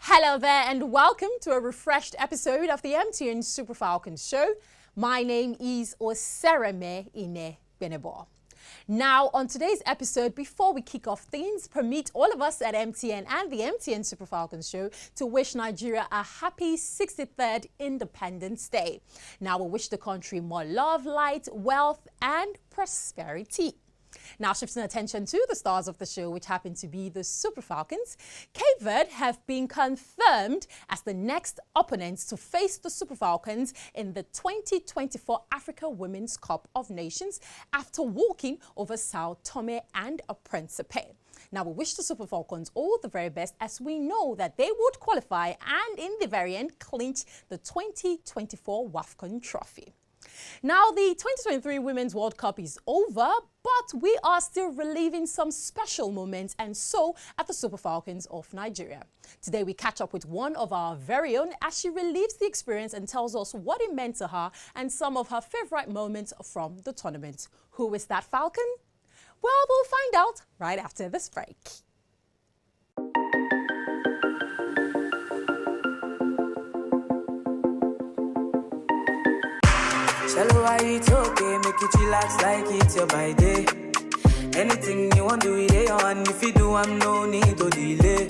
Hello there and welcome to a refreshed episode of the MTN Super Falcons show. My name is Osereme Ine Benebo. Now, on today's episode, before we kick off things, permit all of us at MTN and the MTN Super Falcons show to wish Nigeria a happy 63rd Independence Day. Now, we wish the country more love, light, wealth, and prosperity. Now, shifting attention to the stars of the show, which happen to be the Super Falcons, Cape Verde have been confirmed as the next opponents to face the Super Falcons in the 2024 Africa Women's Cup of Nations after walking over Sao Tome and Principe. Now, we wish the Super Falcons all the very best as we know that they would qualify and in the very end clinch the 2024 WAFCON trophy. Now, the 2023 Women's World Cup is over, but we are still reliving some special moments, and so at the Super Falcons of Nigeria. Today, we catch up with one of our very own as she relives the experience and tells us what it meant to her and some of her favorite moments from the tournament. Who is that Falcon? Well, we'll find out right after this break. Shallow, it's okay, make it relax like it's your by day. Anything you want, do it on. If you do, I'm no need to delay.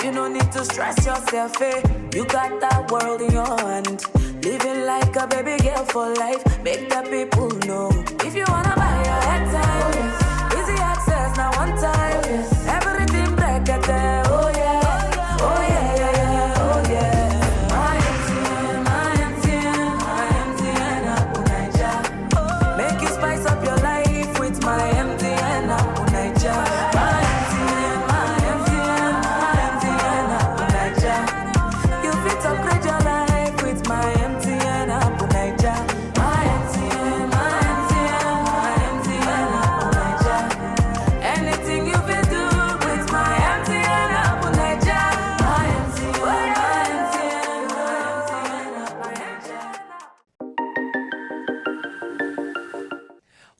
You no need to stress yourself, eh? You got that world in your hand. Living like a baby girl for life. Make the people know. If you wanna buy your head time, easy access, now one time. Everything break at there, oh yeah, oh yeah, yeah, yeah, oh yeah.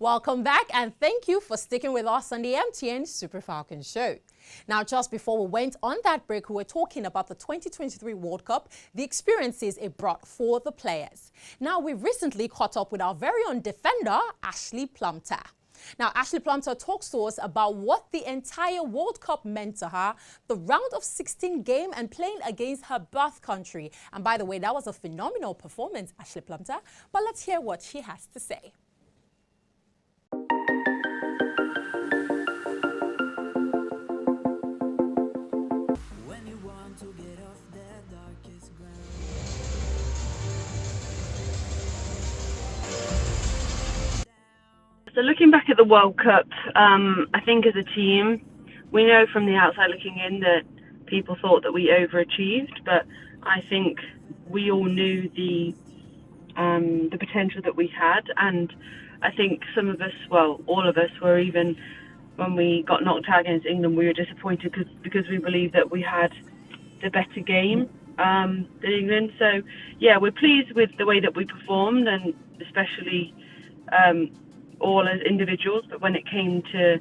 Welcome back and thank you for sticking with us on the MTN Super Falcons show. Now, just before we went on that break, we were talking about the 2023 World Cup, the experiences it brought for the players. Now, we recently caught up with our very own defender, Ashley Plumpter. Now, Ashley Plumpter talks to us about what the entire World Cup meant to her, the round of 16 game and playing against her birth country. And by the way, that was a phenomenal performance, Ashley Plumpter. But let's hear what she has to say. So looking back at the World Cup, I think as a team, we know from the outside looking in that people thought that we overachieved, but I think we all knew the potential that we had, and I think some of us, well, all of us, were even when we got knocked out against England, we were disappointed because we believed that we had the better game than England. So yeah, we're pleased with the way that we performed, and especially all as individuals, but when it came to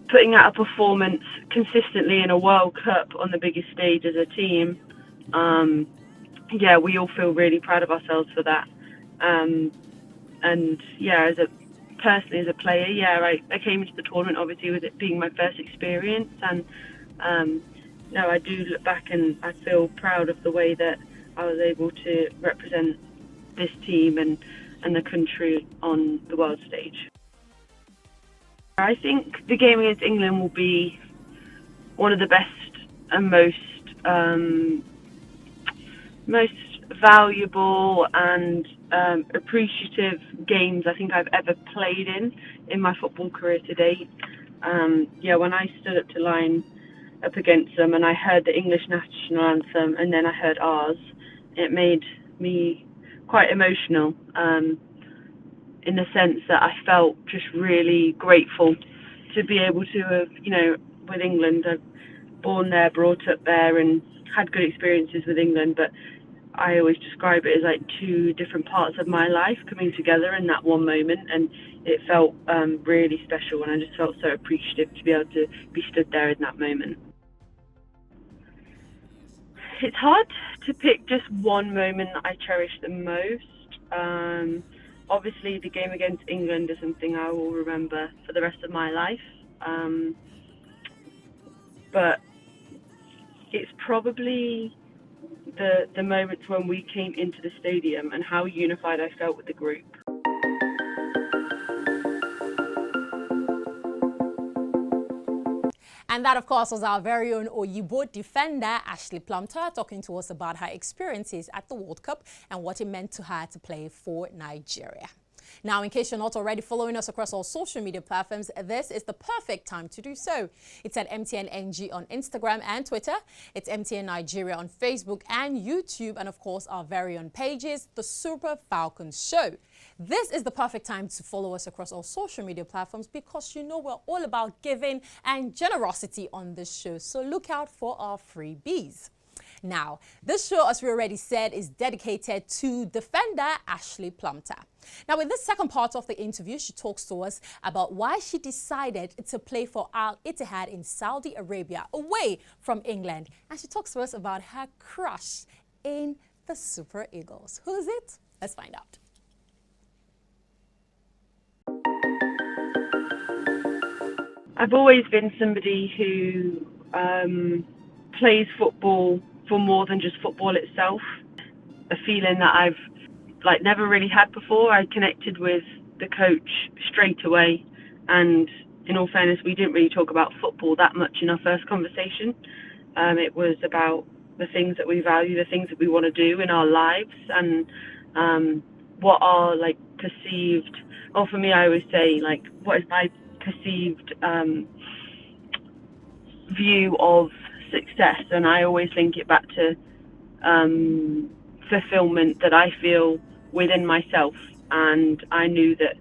putting out a performance consistently in a World Cup on the biggest stage as a team, yeah, we all feel really proud of ourselves for that. And yeah, personally as a player, yeah, I came into the tournament obviously with it being my first experience, and no, I do look back and I feel proud of the way that I was able to represent this team and the country on the world stage. I think the game against England will be one of the best and most valuable and appreciative games I think I've ever played in my football career to date. Yeah, when I stood up to line up against them and I heard the English national anthem and then I heard ours, it made me quite emotional, in the sense that I felt just really grateful to be able to have, you know, with England, I've born there, brought up there and had good experiences with England, but I always describe it as like two different parts of my life coming together in that one moment, and it felt really special, and I just felt so appreciative to be able to be stood there in that moment. It's hard to pick just one moment that I cherish the most. Obviously, the game against England is something I will remember for the rest of my life. But it's probably the moments when we came into the stadium and how unified I felt with the group. And that, of course, was our very own Oyibo defender, Ashley Plumter, talking to us about her experiences at the World Cup and what it meant to her to play for Nigeria. Now, in case you're not already following us across all social media platforms, this is the perfect time to do so. It's at MTNNG on Instagram and Twitter. It's MTN Nigeria on Facebook and YouTube. And, of course, our very own pages, The Super Falcons Show. This is the perfect time to follow us across all social media platforms because you know we're all about giving and generosity on this show. So look out for our freebies. Now, this show, as we already said, is dedicated to defender Ashley Plumter. Now, in this second part of the interview, she talks to us about why she decided to play for Al Ittihad in Saudi Arabia, away from England. And she talks to us about her crush in the Super Eagles. Who is it? Let's find out. I've always been somebody who plays football for more than just football itself. A feeling that I've never really had before. I connected with the coach straight away, and in all fairness, we didn't really talk about football that much in our first conversation. It was about the things that we value, the things that we want to do in our lives, and what are perceived. Or for me, I always say what is my perceived view of success, and I always link it back to fulfillment that I feel within myself. And I knew that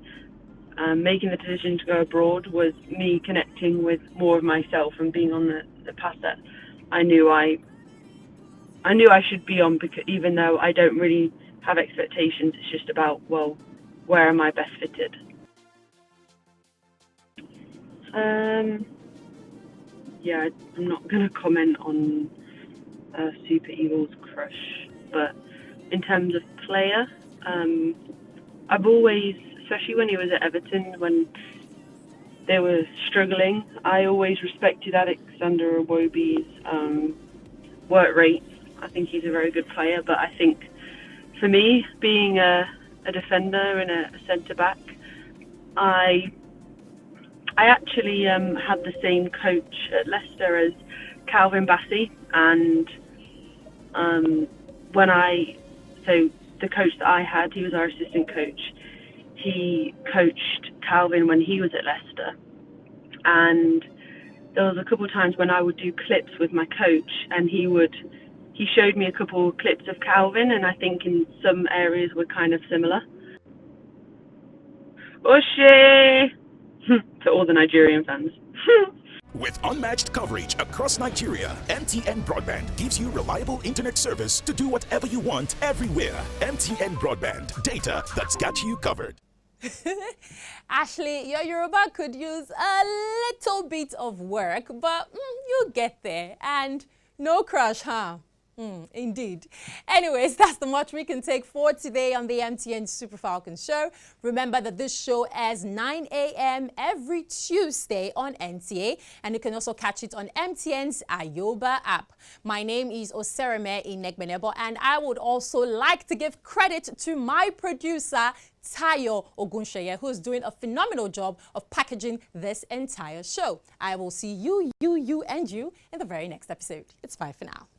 making the decision to go abroad was me connecting with more of myself and being on the path that I knew I should be on, because even though I don't really have expectations, it's just about, well, where am I best fitted? Yeah, I'm not going to comment on Super Eagles crush, but in terms of player, I've always, especially when he was at Everton, when they were struggling, I always respected Alexander Iwobi's work rate. I think he's a very good player, but I think for me, being a defender and a centre-back, I actually had the same coach at Leicester as Calvin Bassey, and so the coach that I had, he was our assistant coach. He coached Calvin when he was at Leicester, and there was a couple of times when I would do clips with my coach, and he showed me a couple of clips of Calvin, and I think in some areas were kind of similar. Oshe! To all the Nigerian fans. With unmatched coverage across Nigeria, MTN Broadband gives you reliable internet service to do whatever you want everywhere. MTN Broadband, data that's got you covered. Ashley, your Yoruba could use a little bit of work, but you'll get there. And no crush, huh? Indeed. Anyways, that's the much we can take for today on the MTN Super Falcons Show. Remember that this show airs 9 a.m. every Tuesday on NTA, and you can also catch it on MTN's Ayoba app. My name is Osereme Inegbenebo, and I would also like to give credit to my producer, Tayo Ogunsheye, who is doing a phenomenal job of packaging this entire show. I will see you, and you in the very next episode. It's bye for now.